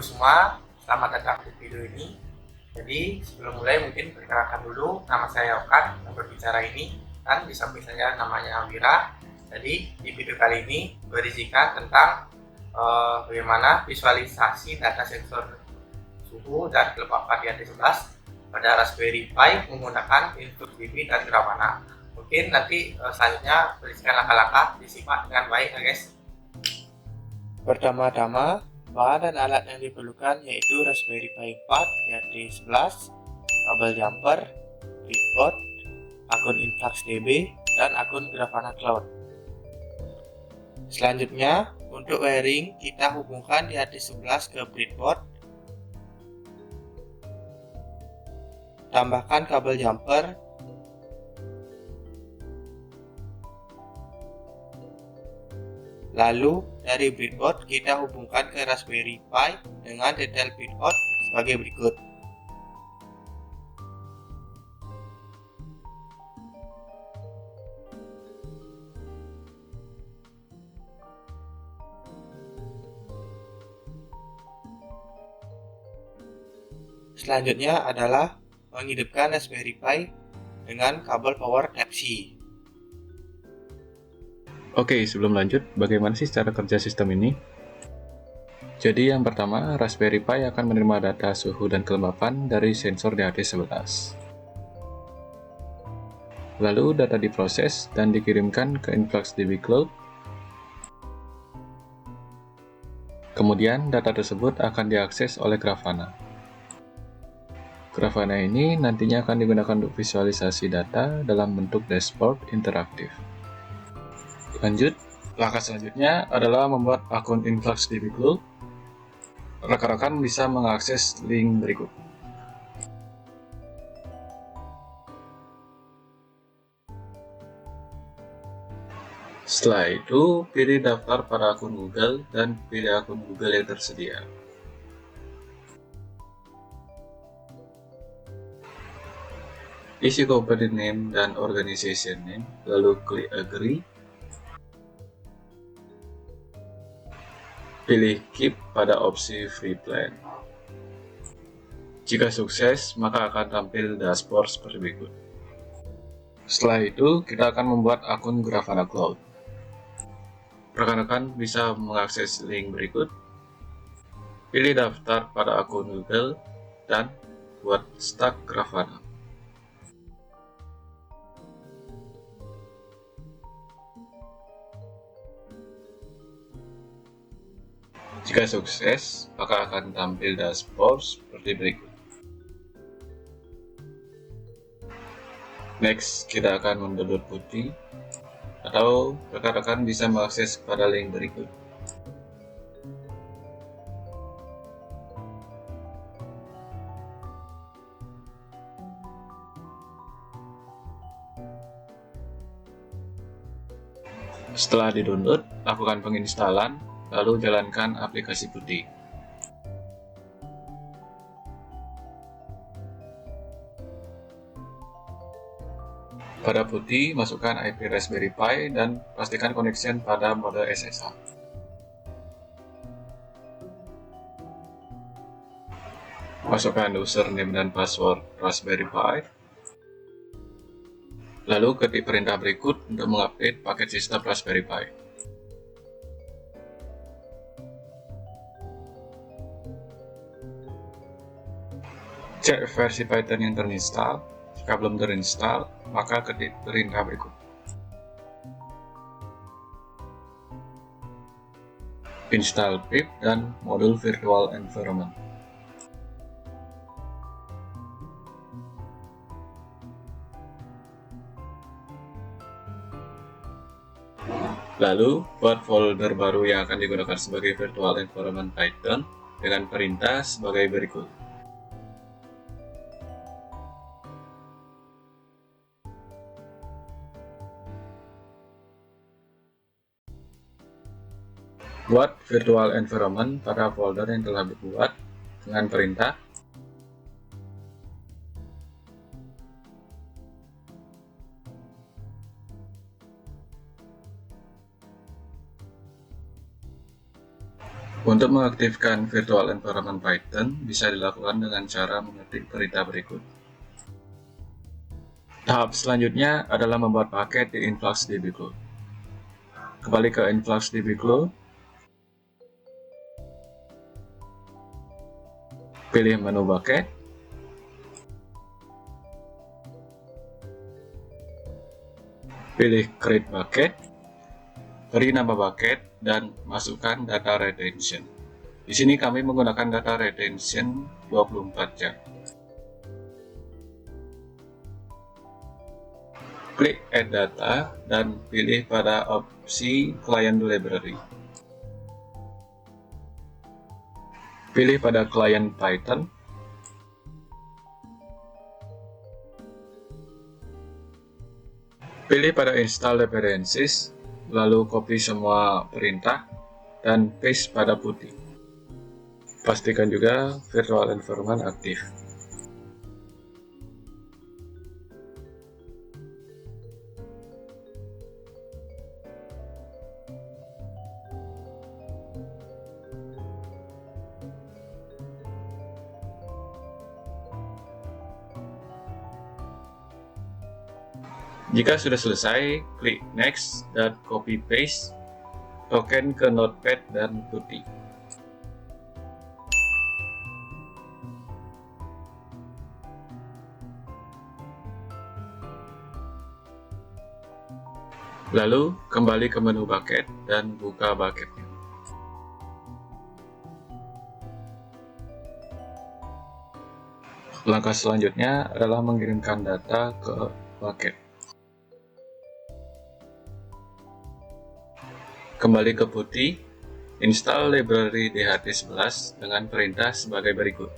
Ibu semua, selamat datang di video ini. Jadi sebelum mulai mungkin perkenalkan dulu, nama saya Okan yang berbicara ini, dan di samping saya namanya Wira. Jadi di video kali ini berisikan tentang bagaimana visualisasi data sensor suhu dan kelembapan di AT11 pada Raspberry Pi menggunakan input DB dan Grafana. Mungkin nanti selanjutnya berisikan langkah-langkah, disimak dengan baik ya guys. Pertama-tama, bahan dan alat yang diperlukan yaitu Raspberry Pi 4 DAT11, kabel jumper, breadboard, akun InfluxDB, dan akun Grafana Cloud. Selanjutnya, untuk wiring kita hubungkan DAT11 ke breadboard, tambahkan kabel jumper, lalu dari breadboard kita hubungkan ke Raspberry Pi dengan detail breadboard sebagai berikut. Selanjutnya adalah menghidupkan Raspberry Pi dengan kabel power Type-C. Oke, sebelum lanjut, bagaimana sih cara kerja sistem ini? Jadi yang pertama, Raspberry Pi akan menerima data suhu dan kelembapan dari sensor DHT11. Lalu data diproses dan dikirimkan ke InfluxDB Cloud. Kemudian data tersebut akan diakses oleh Grafana. Grafana ini nantinya akan digunakan untuk visualisasi data dalam bentuk dashboard interaktif. Lanjut, langkah selanjutnya adalah membuat akun InfluxDB Cloud. Rekan-rekan bisa mengakses link berikut. Setelah itu, pilih daftar pada akun Google dan pilih akun Google yang tersedia. Isi company name dan organization name, lalu klik Agree. Pilih Keep pada opsi Free Plan. Jika sukses, maka akan tampil dashboard seperti berikut. Setelah itu, kita akan membuat akun Grafana Cloud. Rekan-rekan bisa mengakses link berikut. Pilih daftar pada akun Google dan buat Start Grafana. Jika sukses, maka akan tampil dashboard seperti berikut. Next, kita akan mendownload putih, atau rekan-rekan bisa mengakses pada link berikut. Setelah di-download, lakukan penginstalan, lalu jalankan aplikasi putih. Pada putih, masukkan IP Raspberry Pi dan pastikan connection pada mode SSH. Masukkan username dan password Raspberry Pi. Lalu ketik perintah berikut untuk mengupdate paket sistem Raspberry Pi. Cek versi Python yang terinstall. Jika belum terinstall, maka ketik perintah berikut. Install pip dan modul virtual environment. Lalu, buat folder baru yang akan digunakan sebagai virtual environment Python dengan perintah sebagai berikut. Buat virtual environment pada folder yang telah dibuat dengan perintah Untuk mengaktifkan virtual environment Python bisa dilakukan dengan cara mengetik perintah berikut. Tahap selanjutnya adalah membuat paket di InfluxDB-Cloud. Kembali ke InfluxDB-Cloud, pilih menu bucket, pilih create bucket, beri nama bucket, dan masukkan data retention. Di sini kami menggunakan data retention 24 jam. Klik Add Data dan pilih pada opsi Client Library. Pilih pada Client Python. Pilih pada Install Dependencies, lalu copy semua perintah dan paste pada putih. Pastikan juga virtual environment aktif. Jika sudah selesai, klik Next dan copy paste token ke Notepad dan putih. Lalu kembali ke menu bucket dan buka bucketnya. Langkah selanjutnya adalah mengirimkan data ke bucket. Kembali ke putih, install library DHT11 dengan perintah sebagai berikut.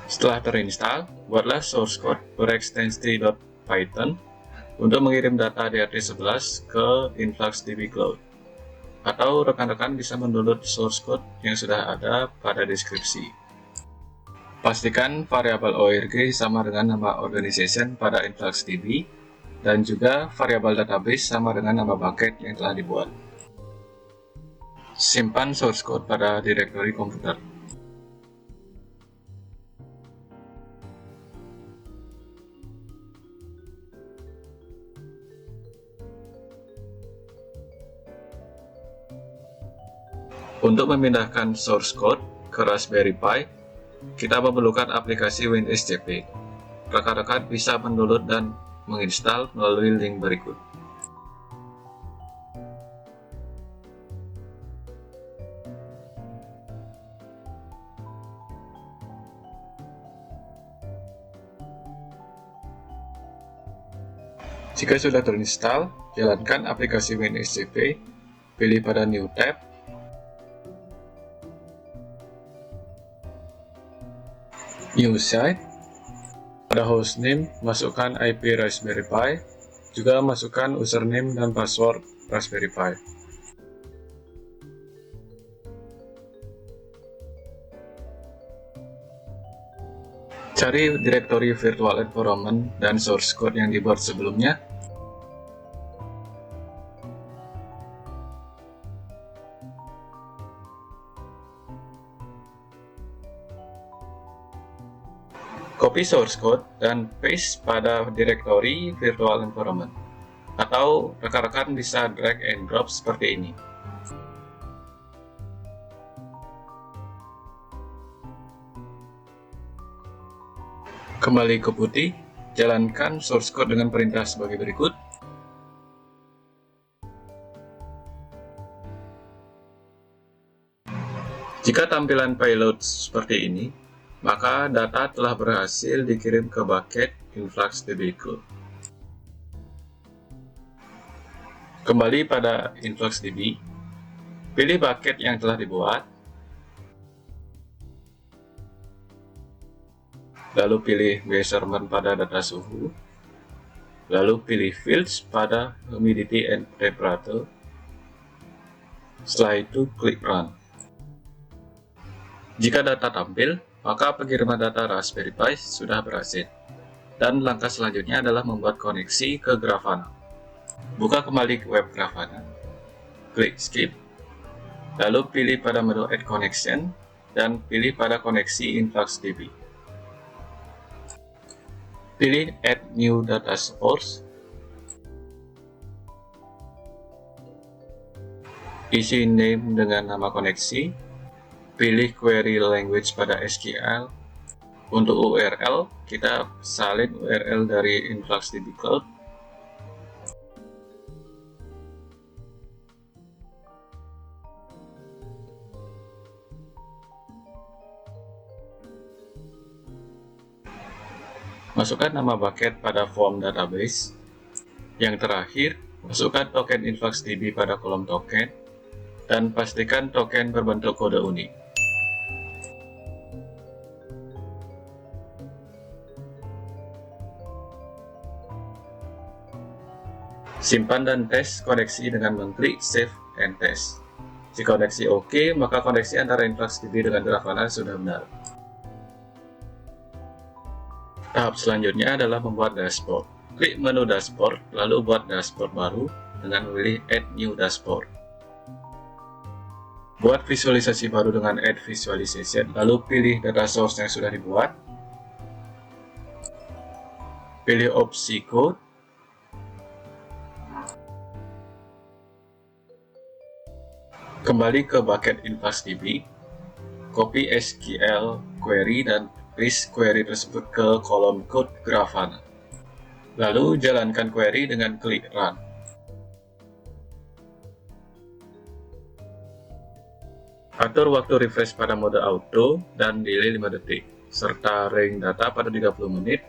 Setelah terinstall, buatlah source code berekstensi.python untuk mengirim data DHT11 ke InfluxDB Cloud. Atau rekan-rekan bisa mendownload source code yang sudah ada pada deskripsi. Pastikan variabel ORG sama dengan nama organization pada InfluxDB dan juga variabel database sama dengan nama bucket yang telah dibuat. Simpan source code pada direktori komputer. Untuk memindahkan source code ke Raspberry Pi, kita memerlukan aplikasi WinSCP. Rekan-rekan bisa mendownload dan menginstal melalui link berikut. Jika sudah terinstall, jalankan aplikasi WinSCP, pilih pada New Tab, New Site, pada hostname masukkan IP Raspberry Pi, juga masukkan username dan password Raspberry Pi. Cari direktori virtual environment dan source code yang dibuat sebelumnya. Copy source code dan paste pada direktori virtual environment. Atau rekan-rekan bisa drag and drop seperti ini. Kembali ke putih, jalankan source code dengan perintah sebagai berikut. Jika tampilan payload seperti ini, maka data telah berhasil dikirim ke bucket InfluxDB Cloud. Kembali pada InfluxDB, pilih bucket yang telah dibuat, lalu pilih measurement pada data suhu, lalu pilih fields pada humidity and temperature. Setelah itu klik run. Jika data tampil, maka pengiriman data Raspberry Pi sudah berhasil. Dan langkah selanjutnya adalah membuat koneksi ke Grafana. Buka kembali web Grafana, klik Skip, lalu pilih pada menu Add Connection, dan pilih pada koneksi InfluxDB. Pilih Add New Data Source, isi name dengan nama koneksi, pilih query language pada SQL. Untuk URL, kita salin URL dari InfluxDB Cloud. Masukkan nama bucket pada form database. Yang terakhir, masukkan token InfluxDB pada kolom token, dan pastikan token berbentuk kode unik. Simpan dan tes koneksi dengan mengklik Save and Test. Jika koneksi oke, maka koneksi antara InfluxDB dengan Grafana sudah benar. Tahap selanjutnya adalah membuat dashboard. Klik menu dashboard, lalu buat dashboard baru dengan memilih Add New Dashboard. Buat visualisasi baru dengan Add Visualization, lalu pilih data source yang sudah dibuat. Pilih opsi Code. Kembali ke bucket InfluxDB, copy SQL query dan paste query tersebut ke kolom code Grafana. Lalu jalankan query dengan klik Run. Atur waktu refresh pada mode auto dan delay 5 detik, serta range data pada 30 menit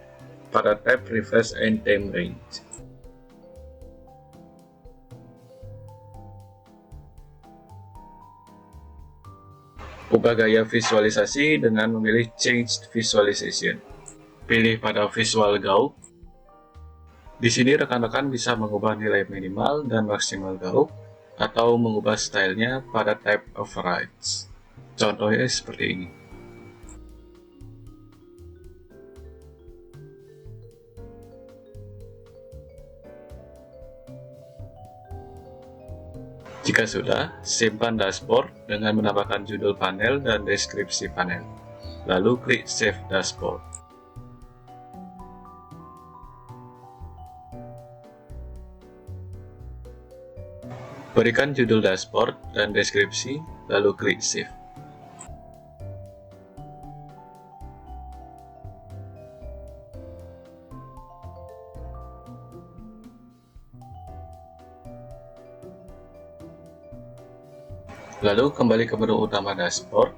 pada tab Refresh and Time Range. Ubah gaya visualisasi dengan memilih Change Visualization. Pilih pada Visual Gauge. Di sini rekan-rekan bisa mengubah nilai minimal dan maksimal gauge atau mengubah stylenya pada tab Overrides. Contohnya seperti ini. Jika sudah, simpan dashboard dengan menambahkan judul panel dan deskripsi panel. Lalu klik Save Dashboard. Berikan judul dashboard dan deskripsi, lalu klik Save. Lalu kembali ke menu utama dashboard,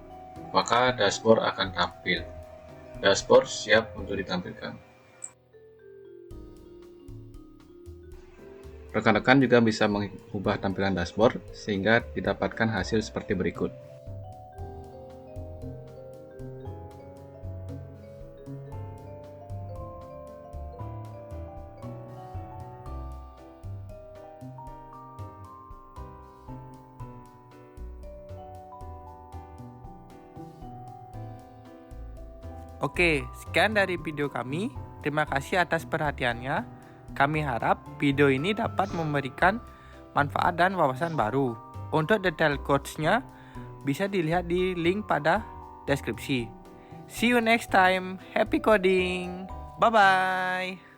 maka dashboard akan tampil. Dashboard siap untuk ditampilkan. Rekan-rekan juga bisa mengubah tampilan dashboard sehingga didapatkan hasil seperti berikut. Oke, sekian dari video kami. Terima kasih atas perhatiannya. Kami harap video ini dapat memberikan manfaat dan wawasan baru. Untuk detail codes-nya bisa dilihat di link pada deskripsi. See you next time. Happy coding. Bye-bye.